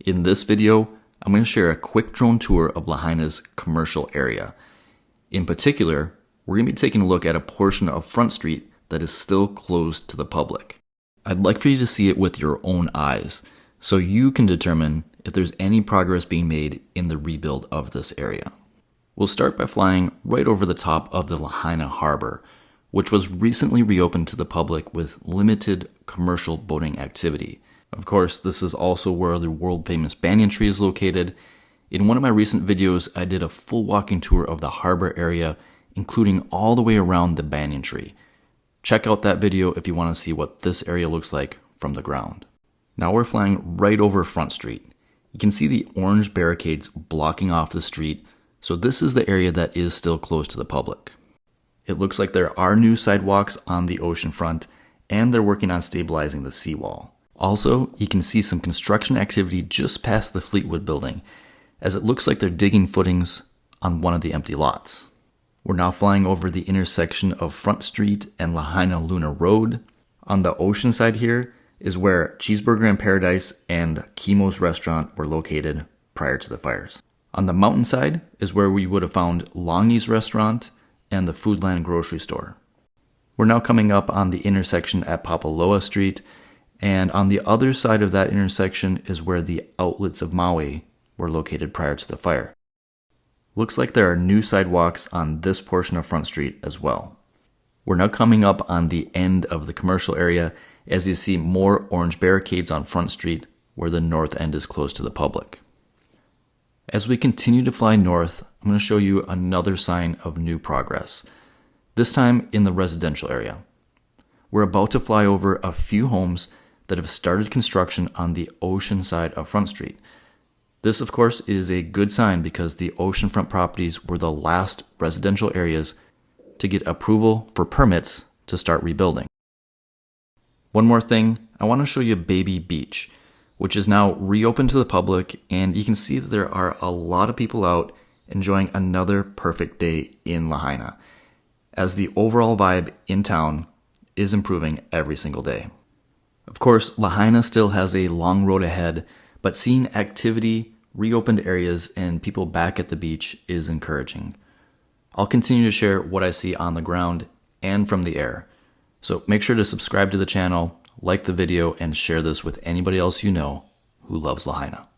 In this video, I'm going to share a quick drone tour of Lahaina's commercial area. In particular, we're going to be taking a look at a portion of Front Street that is still closed to the public. I'd like for you to see it with your own eyes, so you can determine if there's any progress being made in the rebuild of this area. We'll start by flying right over the top of the Lahaina Harbor, which was recently reopened to the public with limited commercial boating activity. Of course, this is also where the world-famous banyan tree is located. In one of my recent videos, I did a full walking tour of the harbor area, including all the way around the banyan tree. Check out that video if you want to see what this area looks like from the ground. Now we're flying right over Front Street. You can see the orange barricades blocking off the street, so this is the area that is still closed to the public. It looks like there are new sidewalks on the ocean front, and they're working on stabilizing the seawall. Also, you can see some construction activity just past the Fleetwood building, as it looks like they're digging footings on one of the empty lots. We're now flying over the intersection of Front Street and Lahaina Luna Road. On the ocean side here is where Cheeseburger in Paradise and Kimo's restaurant were located prior to the fires. On the mountainside is where we would have found Longy's restaurant and the Foodland grocery store. We're now coming up on the intersection at Papaloa Street, and on the other side of that intersection is where the outlets of Maui were located prior to the fire. Looks like there are new sidewalks on this portion of Front Street as well. We're now coming up on the end of the commercial area as you see more orange barricades on Front Street where the north end is closed to the public. As we continue to fly north, I'm going to show you another sign of new progress, this time in the residential area. We're about to fly over a few homes that have started construction on the ocean side of Front Street. This, of course, is a good sign because the oceanfront properties were the last residential areas to get approval for permits to start rebuilding. One more thing, I want to show you Baby Beach, which is now reopened to the public, and you can see that there are a lot of people out enjoying another perfect day in Lahaina, as the overall vibe in town is improving every single day. Of course, Lahaina still has a long road ahead, but seeing activity, reopened areas, and people back at the beach is encouraging. I'll continue to share what I see on the ground and from the air. So make sure to subscribe to the channel, like the video, and share this with anybody else you know who loves Lahaina.